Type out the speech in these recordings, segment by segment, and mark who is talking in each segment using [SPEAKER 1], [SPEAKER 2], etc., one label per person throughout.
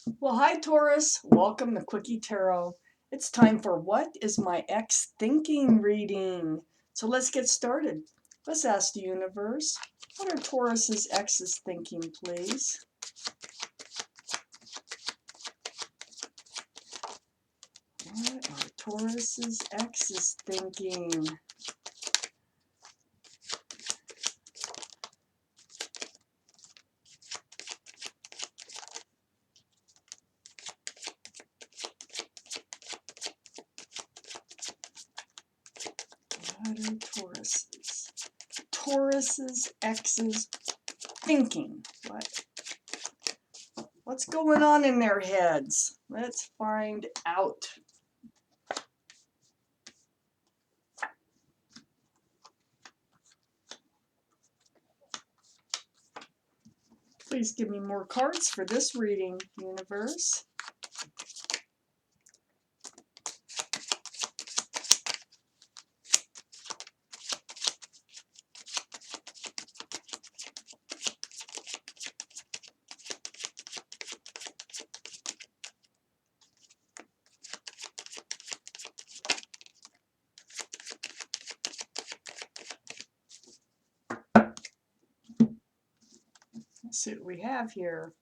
[SPEAKER 1] Well, hi Taurus, welcome to Quickie Tarot. It's time for What is My Ex Thinking reading. So let's get started. Let's ask the universe, what are Taurus's exes thinking, please? What are Taurus's exes thinking? What are Taurus's exes thinking? What's going on in their heads? Let's find out. Please give me more cards for this reading, universe. Let's see what we have here.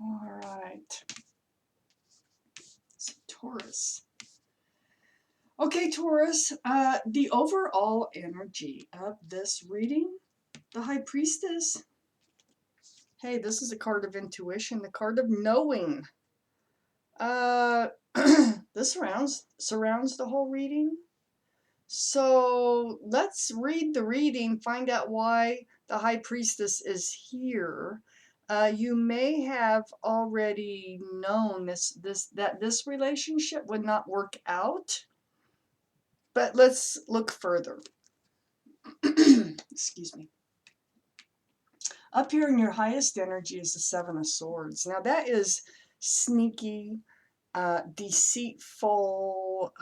[SPEAKER 1] All right. So Taurus. Okay, Taurus, the overall energy of this reading, the High Priestess. Hey, this is a card of intuition, the card of knowing. This surrounds the whole reading. So let's read the reading, find out why the High Priestess is here. You may have already known that this relationship would not work out, but let's look further. Excuse me. Up here in your highest energy is the Seven of Swords. Now that is sneaky, deceitful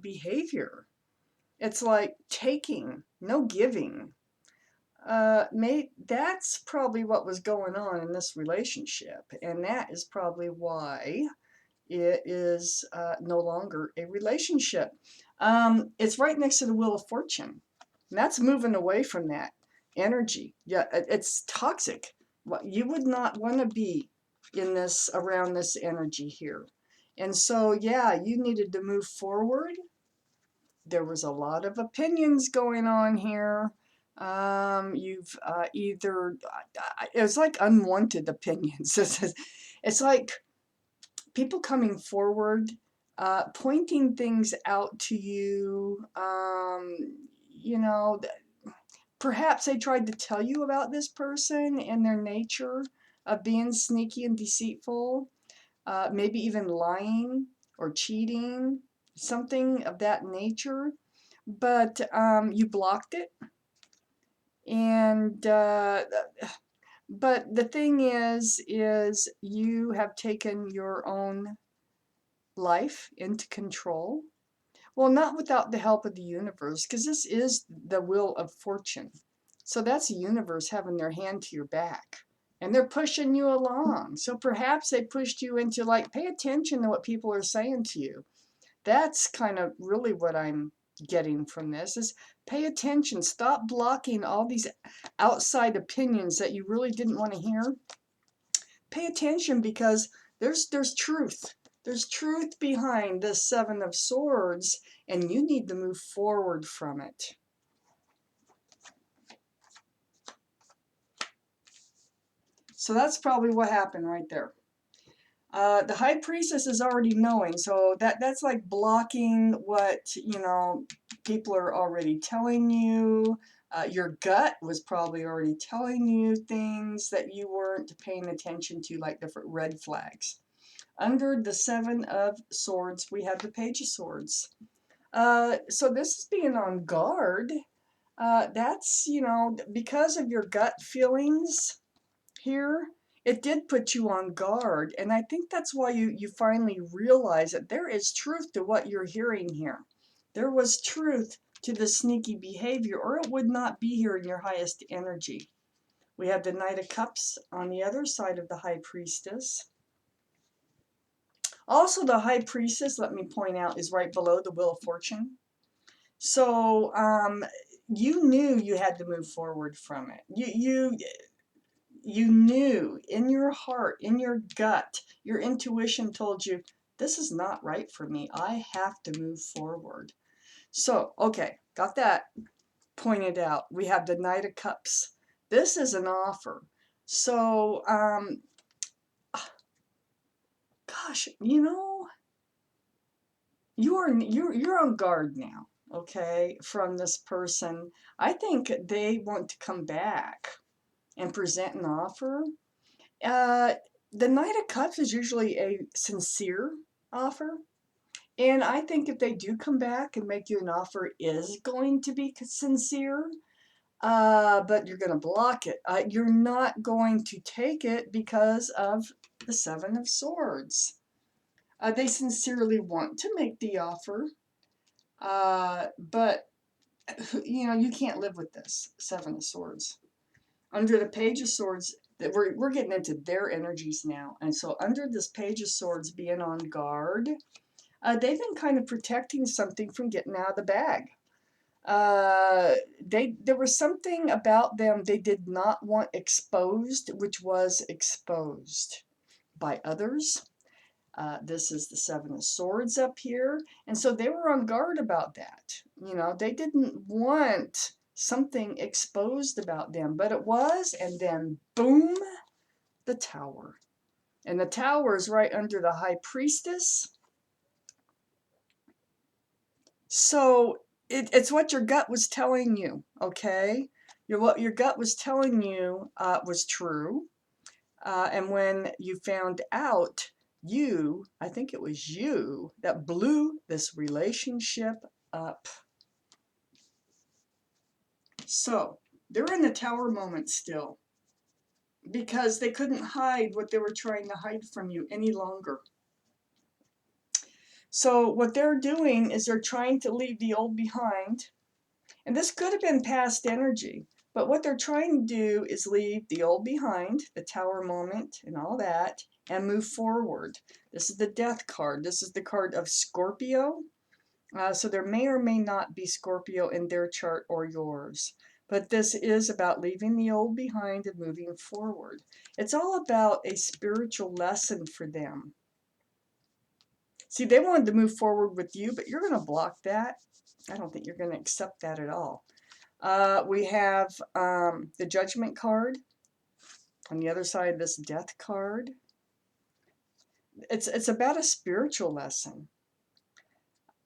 [SPEAKER 1] behavior. It's like taking, no giving. That's probably what was going on in this relationship, and that is probably why it is no longer a relationship. It's right next to the Wheel of Fortune, and that's moving away from that energy. Yeah, it's toxic. You would not want to be in this, around this energy here. And so, yeah, you needed to move forward. There was a lot of opinions going on here. You've either, it was like unwanted opinions. It's like people coming forward, pointing things out to you. You know, perhaps they tried to tell you about this person and their nature of being sneaky and deceitful, maybe even lying or cheating, something of that nature. But you blocked it. And but the thing is you have taken your own life into control. Well, not without the help of the universe, because this is the Wheel of Fortune. So that's the universe having their hand to your back. And they're pushing you along. So perhaps they pushed you into, like, pay attention to what people are saying to you. That's kind of really what I'm getting from this, is pay attention. Stop blocking all these outside opinions that you really didn't want to hear. Pay attention, because there's truth. There's truth behind this Seven of Swords, and you need to move forward from it. So that's probably what happened right there. The High Priestess is already knowing, so that's like blocking what, people are already telling you. Your gut was probably already telling you things that you weren't paying attention to, like different red flags. Under the Seven of Swords, we have the Page of Swords. So this is being on guard. That's, because of your gut feelings here, it did put you on guard. And I think that's why you finally realize that there is truth to what you're hearing here. There was truth to the sneaky behavior, or it would not be here in your highest energy. We have the Knight of Cups on the other side of the High Priestess. Also, the High Priestess, let me point out, is right below the Wheel of Fortune. So you knew you had to move forward from it. You knew in your heart, in your gut, your intuition told you, this is not right for me. I have to move forward. So, okay, got that pointed out. We have the Knight of Cups. This is an offer. So, gosh, you know, you're on guard now, okay, from this person. I think they want to come back and present an offer. Uh, the Knight of Cups is usually a sincere offer. And I think if they do come back and make you an offer, it is going to be sincere, but you're going to block it. You're not going to take it because of the Seven of Swords. They sincerely want to make the offer, but you know, you can't live with this Seven of Swords. Under the Page of Swords, that we're getting into their energies now, and so under this Page of Swords, being on guard, they've been kind of protecting something from getting out of the bag. There was something about them they did not want exposed, which was exposed by others. This is the Seven of Swords up here. And so they were on guard about that. You know, they didn't want something exposed about them, but it was, and then boom, the Tower. And the Tower is right under the High Priestess. So it's what your gut was telling you, okay? What your gut was telling you was true. And when you found out, I think it was you, that blew this relationship up. So they're in the Tower moment still because they couldn't hide what they were trying to hide from you any longer. So what they're doing is they're trying to leave the old behind. And this could have been past energy, but what they're trying to do is leave the old behind, the Tower moment and all that, and move forward. This is the Death card. This is the card of Scorpio. So there may or may not be Scorpio in their chart or yours. But this is about leaving the old behind and moving forward. It's all about a spiritual lesson for them. See, they wanted to move forward with you, but you're going to block that. I don't think you're going to accept that at all. We have the Judgment card on the other side of this Death card. It's about a spiritual lesson.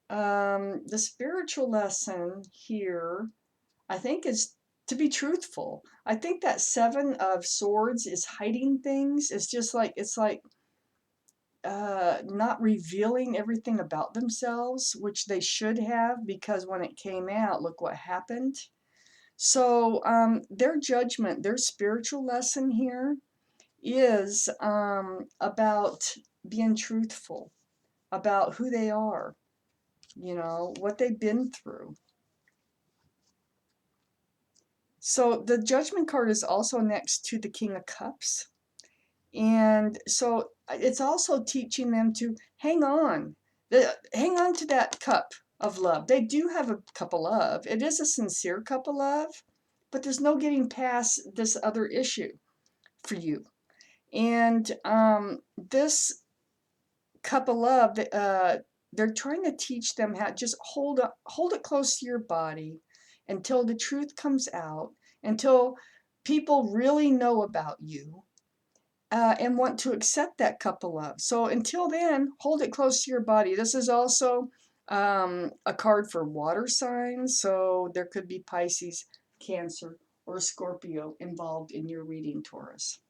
[SPEAKER 1] The spiritual lesson here, I think, is to be truthful. I think that Seven of Swords is hiding things. It's like not revealing everything about themselves, which they should have, because when it came out, look what happened. So their judgment, their spiritual lesson here is about being truthful, about who they are, you know, what they've been through. So the Judgment card is also next to the King of Cups. And so it's also teaching them to hang on. Hang on to that cup of love. They do have a cup of love. It is a sincere cup of love, but there's no getting past this other issue for you. And this cup of love, they're trying to teach them how just hold it close to your body until the truth comes out, until people really know about you. And want to accept that cup of love. So until then, hold it close to your body. This is also a card for water signs. So there could be Pisces, Cancer, or Scorpio involved in your reading, Taurus.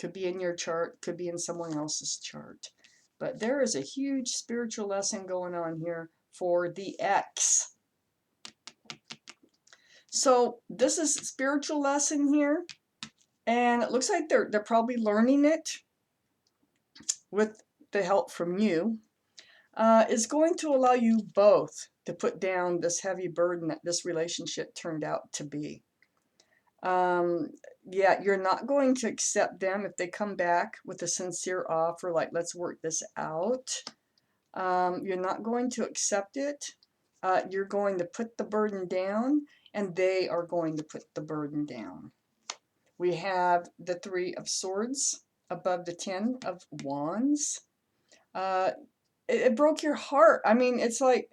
[SPEAKER 1] Could be in your chart, could be in someone else's chart. But there is a huge spiritual lesson going on here for the X. So this is a spiritual lesson here. And it looks like they're probably learning it with the help from you. Is going to allow you both to put down this heavy burden that this relationship turned out to be. Um, yeah, you're not going to accept them if they come back with a sincere offer, like, let's work this out. You're not going to accept it. You're going to put the burden down, and they are going to put the burden down. We have the Three of Swords above the Ten of Wands. Uh, it broke your heart. I mean, it's like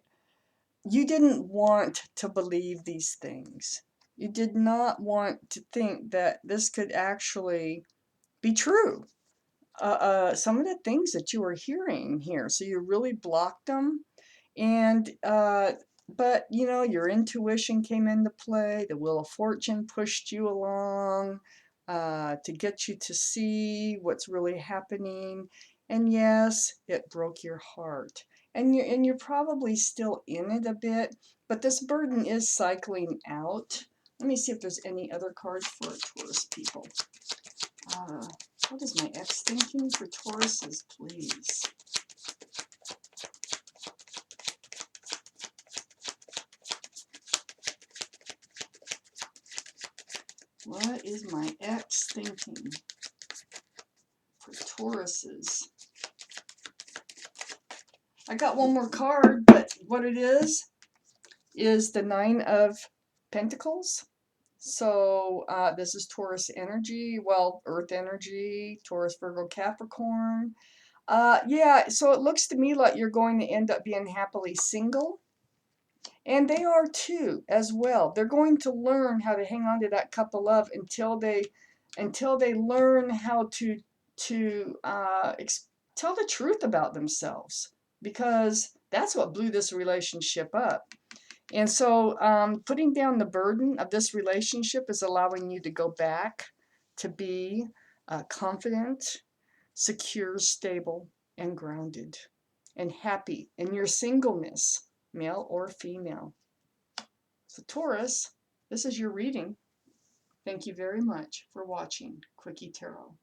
[SPEAKER 1] you didn't want to believe these things. You did not want to think that this could actually be true. Some of the things that you were hearing here, so you really blocked them. And but you know, your intuition came into play. The Wheel of Fortune pushed you along to get you to see what's really happening. And yes, it broke your heart. And you're probably still in it a bit, but this burden is cycling out. Let me see if there's any other cards for Taurus people. Uh, what is my ex thinking for Tauruses, please? What is my ex thinking for Tauruses? I got one more card, but what it is the Nine of Pentacles. So this is Taurus energy, well, Earth energy, Taurus, Virgo, Capricorn. Yeah, so it looks to me like you're going to end up being happily single. And they are too, as well. They're going to learn how to hang on to that cup of love until they learn how to tell the truth about themselves, because that's what blew this relationship up. And so putting down the burden of this relationship is allowing you to go back to be confident, secure, stable, and grounded, and happy in your singleness, male or female. So Taurus, this is your reading. Thank you very much for watching Quickie Tarot.